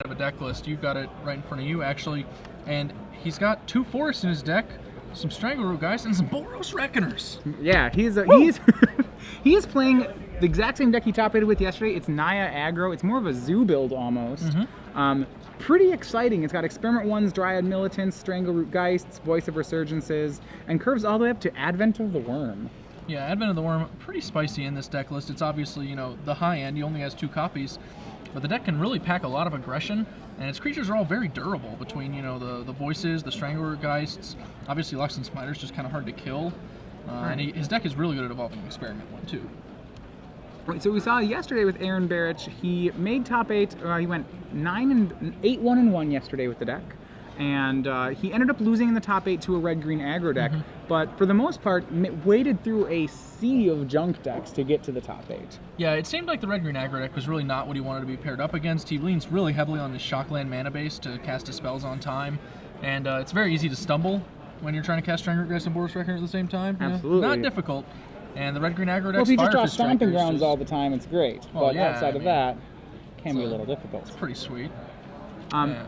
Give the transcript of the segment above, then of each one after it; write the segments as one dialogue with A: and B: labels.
A: of a deck list. You've got it right in front of you, actually. And he's got 2 forests in his deck, some Strangleroot guys, and some Boros Reckoners.
B: Yeah, he's he is playing the exact same deck he top rated with yesterday. It's Naya aggro. It's more of a zoo build almost. Pretty exciting. It's got Experiment 1s, Dryad Militants, Strangleroot Geists, Voice of Resurgences, and curves all the way up to Advent of the Worm.
A: Yeah, Advent of the Worm, pretty spicy in this deck list. It's obviously, you know, the high end. He only has 2 copies. But the deck can really pack a lot of aggression, and its creatures are all very durable between, you know, the Voices, the Strangleroot Geists. Obviously, Lux and Smiter's just kind of hard to kill. And his deck is really good at evolving Experiment 1, too.
B: Right, so we saw yesterday with Aaron Barich, he made top 8, he went 8-1-1 yesterday with the deck. And he ended up losing in the top 8 to a red-green aggro deck, but for the most part, waded through a sea of junk decks to get to the top 8.
A: Yeah, it seemed like the red-green aggro deck was really not what he wanted to be paired up against. He leans really heavily on his Shockland mana base to cast his spells on time, and it's very easy to stumble when you're trying to cast Strangleroot Geist and Boros Reckoner at the same time.
B: Absolutely.
A: Not difficult. And the red-green aggro deck.
B: Well, if you just draw Stomping Grounds all the time, it's great.
A: Well,
B: but
A: yeah,
B: outside of that, it can be a little difficult.
A: It's pretty sweet.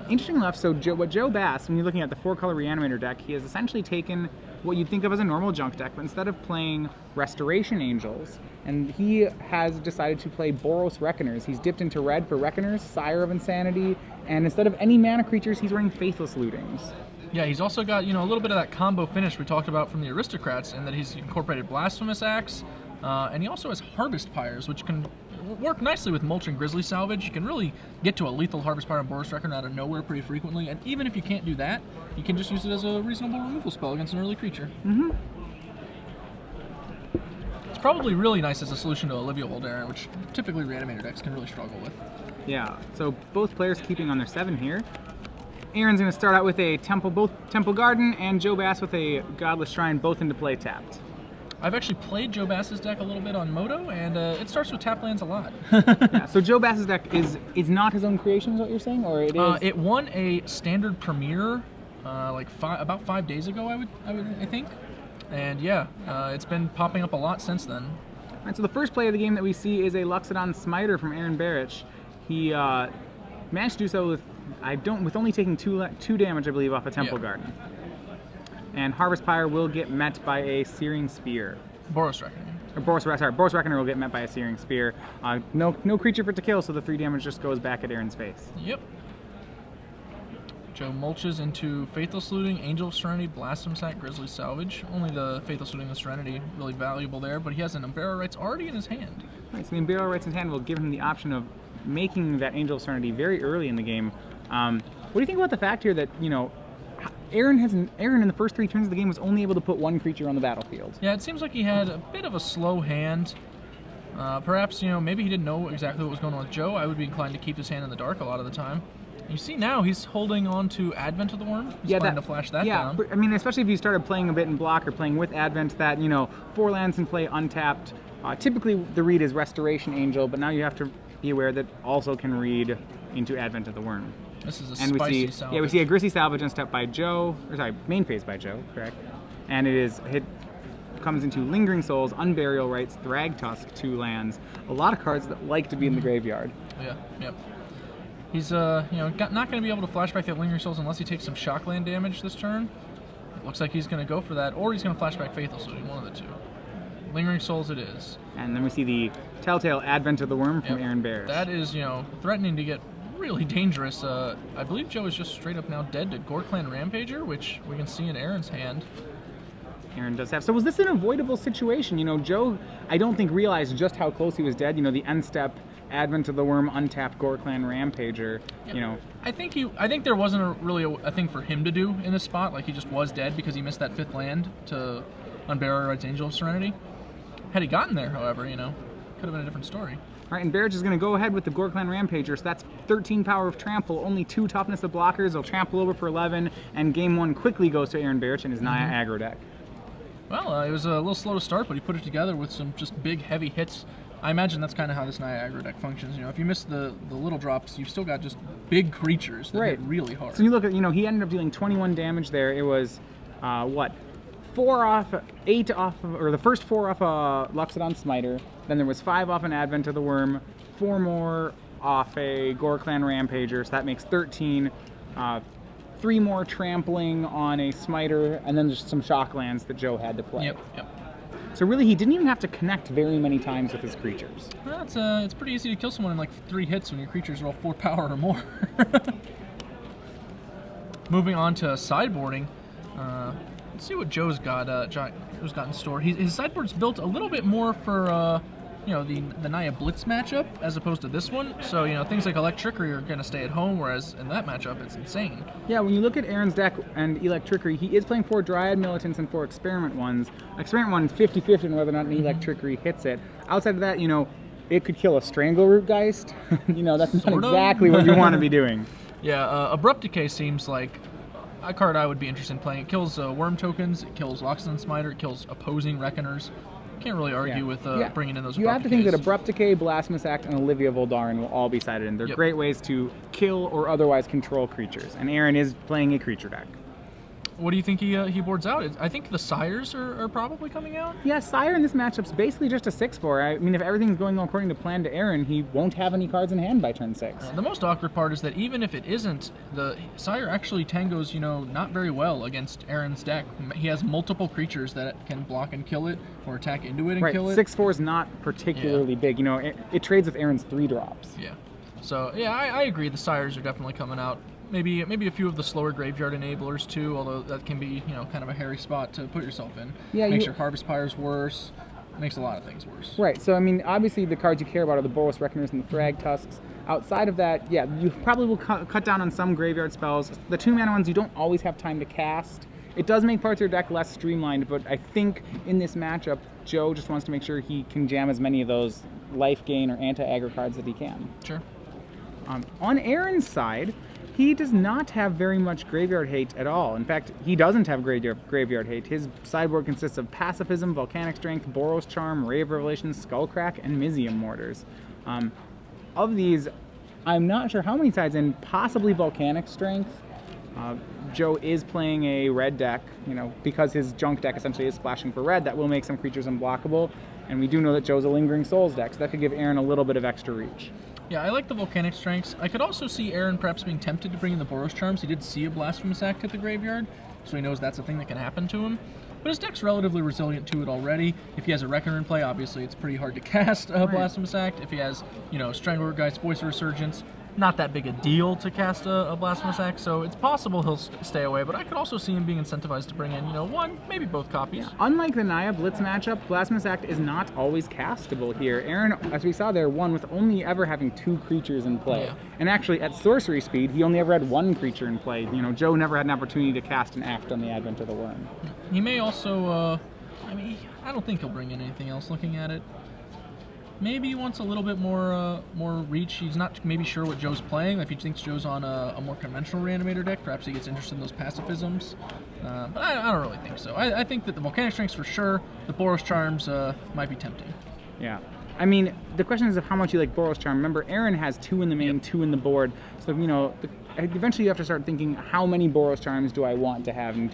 B: Interesting enough, so what Joe Bass, when you're looking at the 4-color Reanimator deck, he has essentially taken what you'd think of as a normal junk deck, but instead of playing Restoration Angels, and he has decided to play Boros Reckoners. He's dipped into red for Reckoners, Sire of Insanity, and instead of any mana creatures, he's running Faithless Lootings.
A: Yeah, he's also got, you know, a little bit of that combo finish we talked about from the Aristocrats, in that he's incorporated Blasphemous Axe, and he also has Harvest Pyres, which can work nicely with Mulch and Grizzly Salvage. You can really get to a lethal Harvest Pyre and Boros Reckoner out of nowhere pretty frequently, and even if you can't do that, you can just use it as a reasonable removal spell against an early creature. It's probably really nice as a solution to Olivia Voldaren, which typically Reanimator decks can really struggle with.
B: Yeah, so both players keeping on their 7 here. Aaron's going to start out with a both Temple Garden, and Joe Bass with a Godless Shrine, both into play tapped.
A: I've actually played Joe Bass's deck a little bit on Moto, and it starts with tap lands a lot.
B: Yeah, so Joe Bass's deck is not his own creation, is what you're saying, or it is?
A: It won a standard premiere about 5 days ago, I think, and yeah, it's been popping up a lot since then.
B: All right, so the first play of the game that we see is a Luxodon Smiter from Aaron Barich. He managed to do so with only taking 2 damage, I believe, off a Temple Garden. And Harvest Pyre will get met by a Searing Spear.
A: Boros Reckoner.
B: Boros Reckoner will get met by a Searing Spear. No creature for it to kill, so the 3 damage just goes back at Aaron's face.
A: Yep. Joe mulches into Faithless Looting, Angel of Serenity, Blasphemous Axe, Grizzly Salvage. Only the Faithless Looting and Serenity really valuable there, but he has an Unburial Rites already in his hand.
B: Right, so the Unburial Rites in hand will give him the option of making that Angel of Serenity very early in the game. What do you think about the fact here that, you know, Aaron in the first 3 turns of the game was only able to put 1 creature on the battlefield? Yeah,
A: it seems like he had a bit of a slow hand. Perhaps, you know, maybe he didn't know exactly what was going on with Joe. I would be inclined to keep his hand in the dark a lot of the time. You see now he's holding on to Advent of the Worm. He's trying to flash that down.
B: I mean, especially if you started playing a bit in block or playing with Advent, that, you know, 4 lands in play untapped. Typically the read is Restoration Angel, but now you have to be aware that also can read into Advent of the Worm.
A: This is a spicy salvage.
B: Yeah, we see a Grizzly Salvage unstepped by Joe, main phase by Joe, correct? And it comes into Lingering Souls, Unburial Rites, Thrag Tusk, 2 lands. A lot of cards that like to be in the graveyard.
A: Yeah, yep. He's you know, not going to be able to flashback that Lingering Souls unless he takes some Shockland damage this turn. It looks like he's going to go for that, or he's going to flashback Faithless Looting, one of the 2. Lingering Souls it is.
B: And then we see the Telltale Advent of the Worm from Aaron Barich.
A: That is, you know, threatening to get really dangerous. I believe Joe is just straight up now dead to Gorklan Rampager, which we can see in Aaron's hand.
B: Aaron does have. So was this an avoidable situation? You know, Joe, I don't think realized just how close he was dead. You know, the end step, Advent of the Worm, untapped Gorklan Rampager.
A: Yeah.
B: You know,
A: I think there wasn't really a thing for him to do in this spot. Like, he just was dead because he missed that 5th land to Unburial Rites, Angel of Serenity. Had he gotten there, however, you know, could have been a different story.
B: All right, and Barich is going to go ahead with the Gorklan Rampager, so that's 13 power of trample, only 2 toughness of blockers. They'll trample over for 11, and game 1 quickly goes to Aaron Barich and his Naya aggro deck.
A: Well, it was a little slow to start, but he put it together with some just big, heavy hits. I imagine that's kind of how this Naya aggro deck functions. You know, if you miss the little drops, you've still got just big creatures that hit really hard.
B: So you look at, you know, he ended up dealing 21 damage there. It was, what? 4 off, 8 off, or the first 4 off a Luxodon Smiter. Then there was 5 off an Advent of the Worm, 4 more off a Gore-Clan Rampager, so that makes 13. 3 more trampling on a Smiter, and then just some shock lands that Joe had to play.
A: Yep.
B: So really, he didn't even have to connect very many times with his creatures.
A: Well, it's pretty easy to kill someone in like 3 hits when your creatures roll 4 power or more. Moving on to sideboarding, let's see what Joe's got in store. His sideboard's built a little bit more for the Naya Blitz matchup as opposed to this one. So things like Electrickery are going to stay at home, whereas in that matchup it's insane.
B: Yeah, when you look at Aaron's deck and Electrickery, he is playing 4 Dryad Militants and 4 Experiment ones. Experiment one 50-50 on whether or not an Electrickery hits it. Outside of that, it could kill a Strangleroot Geist. That's not exactly what you want to be doing.
A: Yeah, Abrupt Decay seems like a card I would be interested in playing. It kills Worm tokens, it kills Loxodon Smiter, it kills opposing Reckoners. Can't really argue with bringing in those.
B: You have to think that Abrupt Decay, Blasphemous Act, and Olivia Voldaren will all be sided in. They're great ways to kill or otherwise control creatures, and Aaron is playing a creature deck.
A: What do you think he boards out? I think the Sires are probably coming out.
B: Yeah, Sire in this matchup's basically just a 6/4. I mean, if everything's going according to plan to Aaron, he won't have any cards in hand by turn 6.
A: The most awkward part is that even if it isn't, the Sire actually tangos, not very well against Aaron's deck. He has multiple creatures that can block and kill it, or attack into it and kill it.
B: 6/4 is not particularly big. It trades with Aaron's 3 drops.
A: Yeah. So yeah, I agree. The Sires are definitely coming out. Maybe a few of the slower graveyard enablers too, although that can be kind of a hairy spot to put yourself in. Yeah, makes your Harvest Pyres worse. Makes a lot of things worse.
B: Right. So I mean, obviously the cards you care about are the Boros Reckoners and the Thrag Tusks. Outside of that, yeah, you probably will cut down on some graveyard spells. The 2-mana ones you don't always have time to cast. It does make parts of your deck less streamlined, but I think in this matchup, Joe just wants to make sure he can jam as many of those life gain or anti-aggro cards that he can.
A: Sure.
B: On Aaron's side, he does not have very much graveyard hate at all. In fact, he doesn't have graveyard hate. His sideboard consists of Pacifism, Volcanic Strength, Boros Charm, Ray of Revelation, Skullcrack, and Mizium Mortars. Of these, I'm not sure how many sides in, possibly Volcanic Strength. Joe is playing a red deck, because his junk deck essentially is splashing for red. That will make some creatures unblockable, and we do know that Joe's a Lingering Souls deck, so that could give Aaron a little bit of extra reach.
A: Yeah, I like the Volcanic Strengths. I could also see Aaron perhaps being tempted to bring in the Boros Charms. He did see a Blasphemous Act at the graveyard, so he knows that's a thing that can happen to him. But his deck's relatively resilient to it already. If he has a Reckoner in play, obviously it's pretty hard to cast a Blasphemous Act. If he has, Strangler Geist, Voice of Resurgence, not that big a deal to cast a Blasphemous Act, so it's possible he'll stay away, but I could also see him being incentivized to bring in, one, maybe both copies.
B: Yeah. Unlike the Naya Blitz matchup, Blasphemous Act is not always castable here. Aaron, as we saw there, won with only ever having 2 creatures in play. Yeah. And actually, at sorcery speed, he only ever had 1 creature in play. Joe never had an opportunity to cast an act on the Advent of the Worm.
A: He may also, I don't think he'll bring in anything else looking at it. Maybe he wants a little bit more reach. He's not maybe sure what Joe's playing. If he thinks Joe's on a more conventional Reanimator deck, perhaps he gets interested in those pacifisms. But I don't really think so. I think that the Volcanic Strengths for sure, the Boros Charms might be tempting.
B: Yeah. I mean, the question is of how much you like Boros Charm. Remember, Aaron has 2 in the main, 2 in the board. So, eventually you have to start thinking, how many Boros Charms do I want to have? And,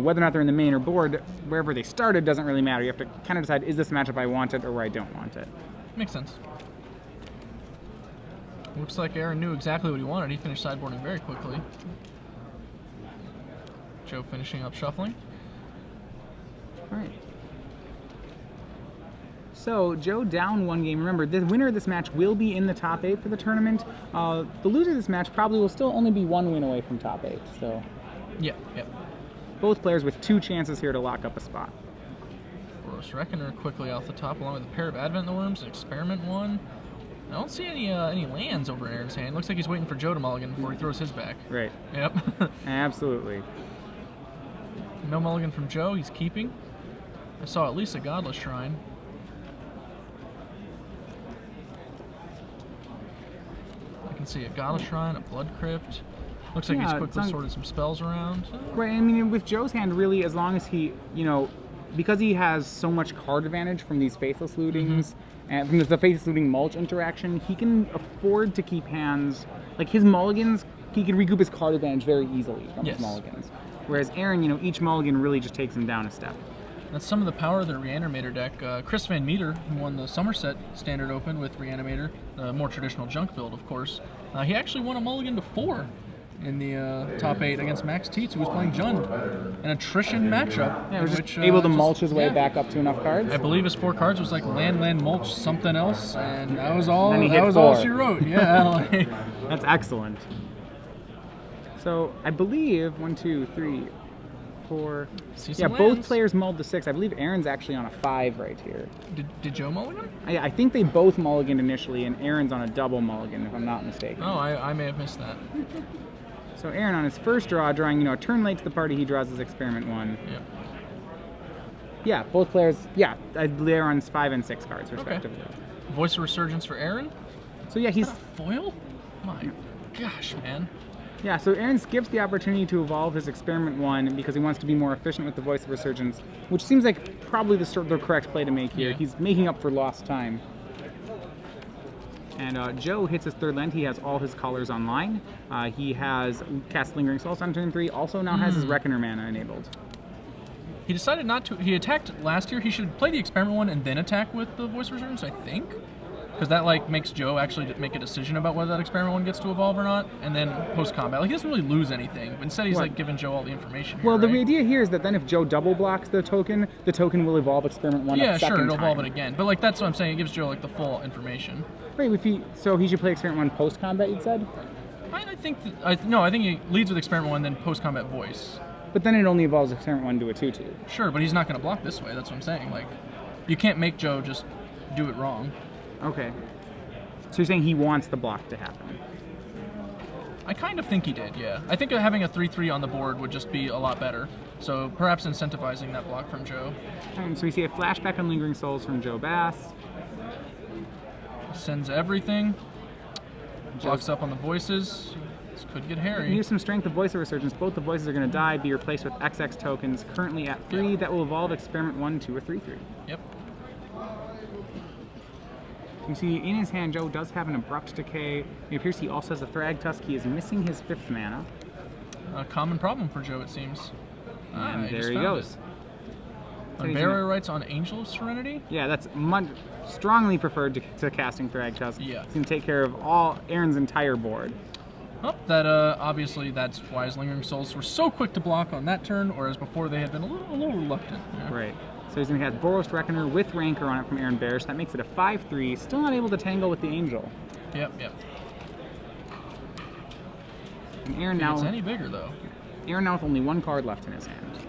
B: whether or not they're in the main or board, wherever they started doesn't really matter. You have to kind of decide, is this matchup I want it or I don't want it?
A: Makes sense. Looks like Aaron knew exactly what he wanted. He finished sideboarding very quickly. Joe finishing up shuffling.
B: All right. So Joe down 1 game. Remember, the winner of this match will be in the top 8 for the tournament. The loser of this match probably will still only be 1 win away from top 8. So.
A: Yeah.
B: Both players with 2 chances here to lock up a spot.
A: Boros Reckoner quickly off the top, along with a pair of Advent of the Worms, an Experiment 1. I don't see any lands over Aaron's hand. Looks like he's waiting for Joe to mulligan before he throws his back.
B: Right.
A: Yep.
B: Absolutely.
A: No mulligan from Joe. He's keeping. I saw at least a Godless Shrine. I can see a Godless Shrine, a Blood Crypt. Looks like he's quickly sorted some spells around.
B: Right. I mean, with Joe's hand, really, as long as he, because he has so much card advantage from these Faithless Lootings and from the Faithless Looting mulch interaction, he can afford to keep hands, like his mulligans, he can recoup his card advantage very easily from his mulligans. Whereas Aaron, each mulligan really just takes him down a step.
A: That's some of the power of the Reanimator deck. Chris Van Meter, who won the Somerset Standard Open with Reanimator, the more traditional junk build, of course. He actually won a mulligan to 4 in the top 8 against Max Tietz, who was playing Jund. An attrition matchup.
B: Yeah, was just able to mulch his way back up to enough cards.
A: I believe his 4 cards was like land, mulch, something else, and that was all.
B: And
A: That was all she wrote. Yeah, like.
B: That's excellent. So I believe 1, 2, 3, 4. Yeah, both players mulled to 6. I believe Aaron's actually on a 5 right here.
A: Did Joe mulligan?
B: I think they both mulliganed initially, and Aaron's on a double mulligan, if I'm not mistaken.
A: Oh, I may have missed that.
B: So Aaron on his first draw, drawing a turn late to the party, he draws his Experiment 1.
A: Yep.
B: Yeah, both players. Yeah, I believe they're on 5 and 6 cards respectively.
A: Okay. Voice of Resurgence for Aaron.
B: So yeah, he's
A: foil. My gosh, man.
B: Yeah, so Aaron skips the opportunity to evolve his Experiment 1 because he wants to be more efficient with the Voice of Resurgence, which seems like probably the correct play to make here.
A: Yeah.
B: He's making up for lost time. And Joe hits his 3rd land. He has all his colors online. He has cast Lingering Souls on turn 3. Also now has his Reckoner mana enabled.
A: He decided not to. He attacked last year. He should play the Experiment 1 and then attack with the Voice of Resurgence, I think. Because that like makes Joe actually make a decision about whether that Experiment 1 gets to evolve or not, and then post-combat. Like, he doesn't really lose anything. Instead, he's like giving Joe all the information here,
B: Well, the
A: right?
B: idea here is that then if Joe double blocks the token will evolve Experiment 1
A: yeah,
B: a second
A: sure, it'll evolve
B: time.
A: it again. But like that's what I'm saying. It gives Joe like the full information.
B: Right, so he should play Experiment 1 post-combat, you said?
A: I think I think he leads with Experiment 1, then post-combat Voice.
B: But then it only evolves Experiment 1 to a 2/2.
A: Sure, but he's not going to block this way. That's what I'm saying. Like, you can't make Joe just do it wrong.
B: Okay. So you're saying he wants the block to happen?
A: I kind of think he did, yeah. I think having a 3/3 on the board would just be a lot better. So perhaps incentivizing that block from Joe.
B: And so we see a flashback on Lingering Souls from Joe Bass.
A: Sends everything. Blocks up on the voices. This could get hairy.
B: Here's some strength of Voice of Resurgence. Both the voices are going to die, be replaced with XX tokens, currently at 3.
A: Yep.
B: That will evolve Experiment 1 to a 3/3.
A: Yep.
B: You see in his hand, Joe does have an Abrupt Decay. It appears he also has a Thrag Tusk. He is missing his 5th mana.
A: A common problem for Joe, it seems.
B: And
A: he
B: there he goes.
A: So Barrier Rights on Angel of Serenity?
B: Yeah, that's strongly preferred to casting Thrag Tusk.
A: Yeah.
B: It's going to take care of Aaron's entire board.
A: Oh, that obviously that's why his Lingering Souls were so quick to block on that turn, whereas before they had been a little reluctant. Yeah.
B: Right. So he's going to have Boros Reckoner with Rancor on it from Aaron Barich. That makes it a 5/3. Still not able to tangle with the Angel.
A: Yep.
B: And Aaron now.
A: It's any bigger though.
B: Aaron now with only 1 card left in his hand.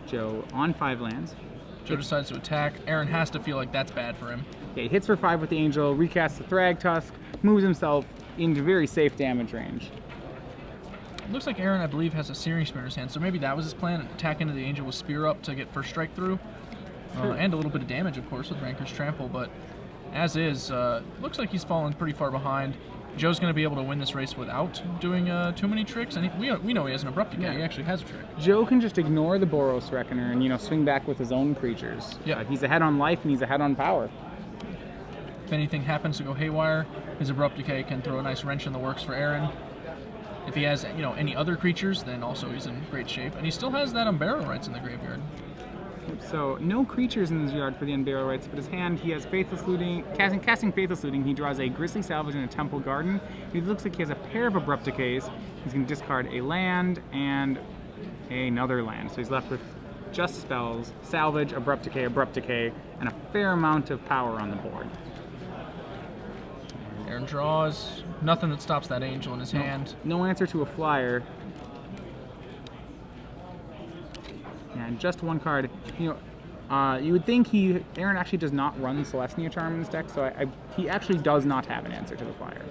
B: Joe on 5 lands.
A: Joe decides to attack. Aaron has to feel like that's bad for him.
B: Yeah, he hits for 5 with the Angel, recasts the Thrag Tusk, moves himself into very safe damage range.
A: It looks like Aaron, I believe, has a Searing Spear in his hand, so maybe that was his plan, attack into the Angel with Spear up to get first strike through. And a little bit of damage, of course, with Rancor's Trample, but as is, looks like he's fallen pretty far behind. Joe's going to be able to win this race without doing too many tricks, and we know he has an Abrupt Decay. Yeah. He actually has a trick.
B: Joe can just ignore the Boros Reckoner and, swing back with his own creatures.
A: Yeah.
B: He's ahead on life and he's ahead on power.
A: If anything happens to go haywire, his Abrupt Decay can throw a nice wrench in the works for Aaron. If he has, any other creatures, then also he's in great shape. And he still has that Unbarrow Rights in the graveyard.
B: So, no creatures in his yard for the Unbarrow Rights, but his hand, he has Faithless Looting. Casting Faithless Looting, he draws a Grizzly Salvage and a Temple Garden. It looks like he has a pair of Abrupt Decays. He's going to discard a land and another land. So he's left with just spells, Salvage, Abrupt Decay, and a fair amount of power on the board.
A: Aaron draws. Nothing that stops that Angel in his hand.
B: No answer to a flyer. And just 1 card. You would think Aaron actually does not run Celestia Charm in his deck, so he actually does not have an answer to the flyer.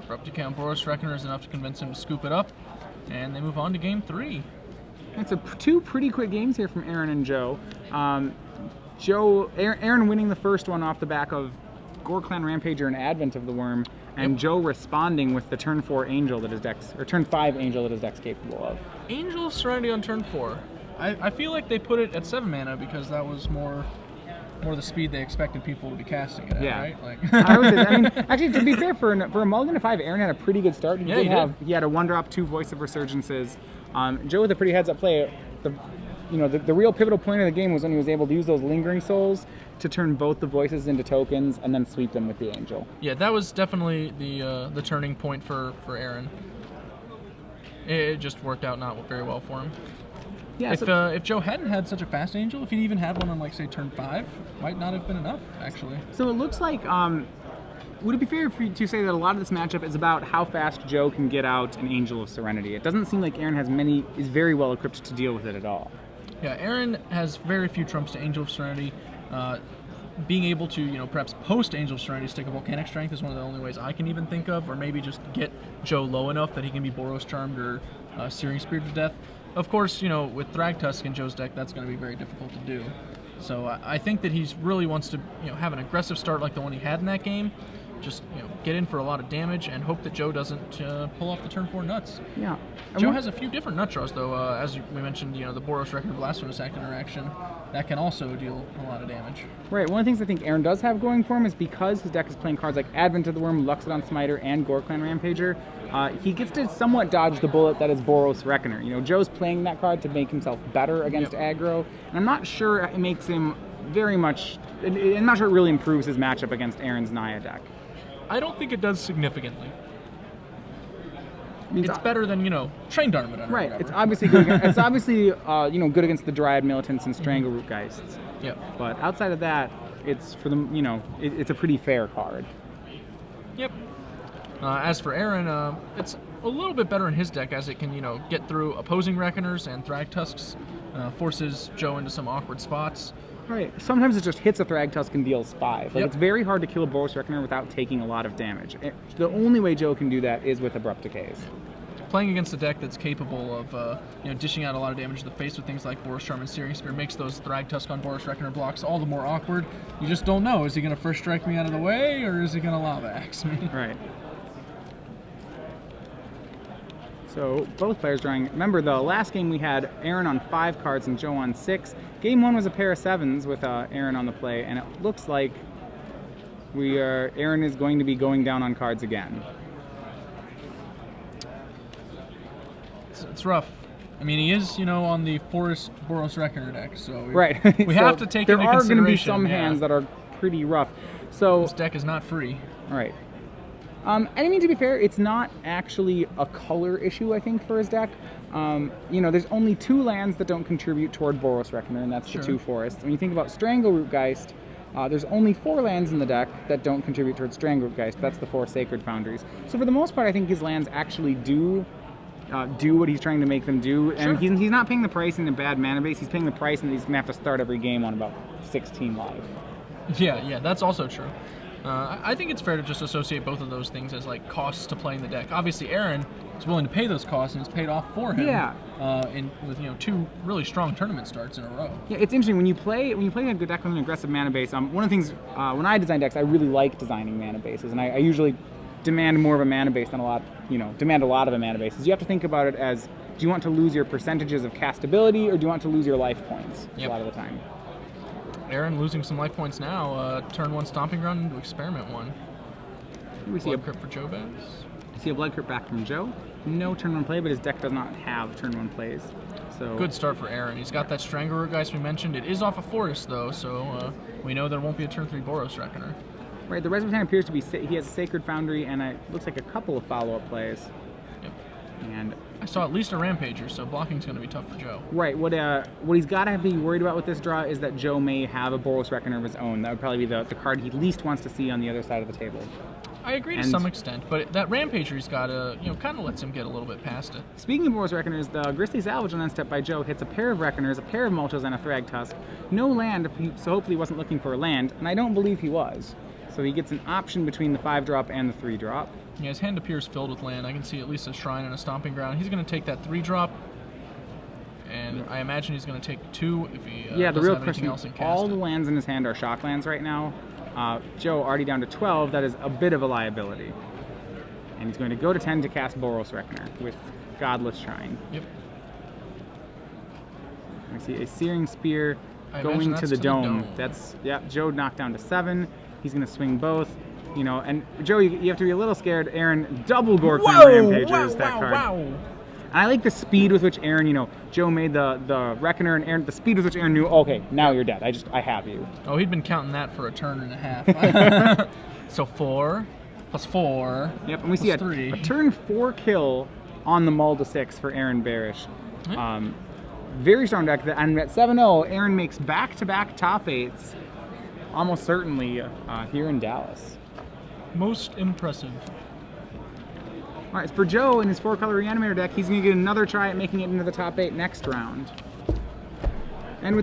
A: Abrupt Decay on Boros Reckoner is enough to convince him to scoop it up, and they move on to game 3.
B: It's 2 pretty quick games here from Aaron and Joe. Aaron winning the first one off the back of Gore Clan Rampager and Advent of the Worm, and Joe responding with the turn 4 Angel that his deck's, or turn 5 Angel that his deck's capable of.
A: Angel of Serenity on turn 4. I feel like they put it at 7 mana because that was more the speed they expected people to be casting it at, right? Like
B: Actually, to be fair, for a mulligan to 5, Aaron had a pretty good start. He had a 1-drop, 2 Voice of Resurgences. Joe with a pretty heads-up play. you know, the real pivotal point of the game was when he was able to use those lingering souls to turn both the voices into tokens and then sweep them with the angel.
A: Yeah, that was definitely the turning point for Aaron. It just worked out not very well for him.
B: Yeah,
A: if Joe hadn't had such a fast angel, if he'd even had one on, like, say, turn 5, might not have been enough, actually.
B: So it looks like, would it be fair for you to say that a lot of this matchup is about how fast Joe can get out an Angel of Serenity? It doesn't seem like Aaron is very well equipped to deal with it at all.
A: Yeah, Aaron has very few trumps to Angel of Serenity. Being able to, you know, perhaps post Angel of Serenity stick a Volcanic Strength is one of the only ways I can even think of, or maybe just get Joe low enough that he can be Boros Charmed or Searing Spear to death. Of course, you know, with Thragtusk in Joe's deck, that's going to be very difficult to do. So I think that he really wants to, you know, have an aggressive start like the one he had in that game. Just, you know, get in for a lot of damage and hope that Joe doesn't pull off the turn 4 nuts.
B: Yeah.
A: Joe has a few different nut draws, though. As we mentioned, you know, the Boros Reckoner Blasphemous Act interaction, that can also deal a lot of damage.
B: Right. One of the things I think Aaron does have going for him is because his deck is playing cards like Advent of the Worm, Luxodon Smiter, and Gore-Clan Rampager, he gets to somewhat dodge the bullet that is Boros Reckoner. You know, Joe's playing that card to make himself better against aggro, and I'm not sure it makes him I'm not sure it really improves his matchup against Aaron's Naya deck.
A: I don't think it does significantly. It's better than, you know, Trained Armament.
B: Right. It's obviously good. It's obviously you know, good against the Dryad Militants and Strangleroot Geists.
A: Yep.
B: But outside of that, it's for them. You know, it's a pretty fair card.
A: Yep. As for Aaron, it's a little bit better in his deck as it can, you know, get through opposing Reckoners and Thragtusks, forces Joe into some awkward spots.
B: Right. Sometimes it just hits a Thragtusk and deals 5. Like,
A: Yep.
B: it's very hard to kill a Boros Reckoner without taking a lot of damage. The only way Joe can do that is with Abrupt Decays.
A: Playing against a deck that's capable of, you know, dishing out a lot of damage to the face with things like Boros Charm and Searing Spear makes those Thragtusk on Boros Reckoner blocks all the more awkward. You just don't know. Is he going to first strike me out of the way, or is he going to Lava Axe me?
B: Right. So both players drawing. Remember, the last game we had Aaron on 5 cards and Joe on 6. Game 1 was a pair of 7s with Aaron on the play, and it looks like Aaron is going to be going down on cards again.
A: It's rough. I mean, he is, you know, on the Forest Boros Reckoner deck, so we
B: So
A: have to take into consideration.
B: There are going to be some hands that are pretty rough. So
A: this deck is not free.
B: All right. And I mean, to be fair, it's not actually a color issue, I think, for his deck. You know, there's only 2 lands that don't contribute toward Boros Reckoner, and that's the 2 forests. When you think about Strangleroot Geist, there's only 4 lands in the deck that don't contribute towards Strangleroot Geist. That's the 4 Sacred Foundries. So for the most part, I think his lands actually do what he's trying to make them do. And he's not paying the price in a bad mana base. He's paying the price and he's going to have to start every game on about 16 life.
A: Yeah, that's also true. I think it's fair to just associate both of those things as like costs to playing the deck. Obviously, Aaron is willing to pay those costs, and it's paid off for him.
B: Yeah.
A: With, you know, 2 really strong tournament starts in a row.
B: Yeah, it's interesting when you play a good deck with an aggressive mana base. One of the things when I design decks, I really like designing mana bases, and I usually demand more of a mana base than demand a lot of a mana base. You have to think about it as, do you want to lose your percentages of castability, or do you want to lose your life points? A lot of the time.
A: Aaron losing some life points now. Turn 1 Stomping Ground into Experiment 1.
B: We see
A: Blood Crypt for Joe Bass.
B: See a Blood Crypt back from Joe. No turn 1 play, but his deck does not have turn 1 plays. So
A: good start for Aaron. He's got that Strangleroot Geist we mentioned. It is off a forest though, so we know there won't be a turn 3 Boros Reckoner.
B: Right, the Resurrection appears to be, he has a Sacred Foundry, and it looks like a couple of follow-up plays.
A: Yep.
B: And
A: I saw at least a Rampager, so blocking's going to be tough for Joe.
B: Right, what he's got to be worried about with this draw is that Joe may have a Boros Reckoner of his own. That would probably be the card he least wants to see on the other side of the table.
A: I agree to some extent, but that Rampager he's got, kind of lets him get a little bit past it.
B: Speaking of Boros Reckoners, the Grisly Salvage on end step by Joe hits a pair of Reckoners, a pair of Mulchos, and a Thragtusk. No land, so hopefully he wasn't looking for a land, and I don't believe he was. So he gets an option between the 5-drop and the 3-drop.
A: Yeah, his hand appears filled with land. I can see at least a Shrine and a Stomping Ground. He's going to take that 3-drop, and I imagine he's going to take 2 if he
B: the real question,
A: else in cast.
B: All the lands in his hand are shock lands right now. Joe already down to 12. That is a bit of a liability. And he's going to go to 10 to cast Boros Reckoner with Godless Shrine.
A: Yep.
B: I see a Searing Spear going to the dome. Joe knocked down to 7. He's going to swing both. And Joe, you have to be a little scared. Aaron double Gore-Clan Rampagers that card.
A: Wow.
B: And I like the speed with which Aaron, Joe made the Reckoner, and Aaron, the speed with which Aaron knew, okay, now you're dead. I have you.
A: Oh, he'd been counting that for a turn and a half. So 4 plus 4.
B: Yep, and we see a turn 4 kill on the Mull to 6 for Aaron Barich. Very strong deck. And at 7-0, Aaron makes back-to-back top 8s, almost certainly here in Dallas.
A: Most impressive.
B: All right, so for Joe in his 4-color Reanimator deck, he's going to get another try at making it into the top 8 next round. And with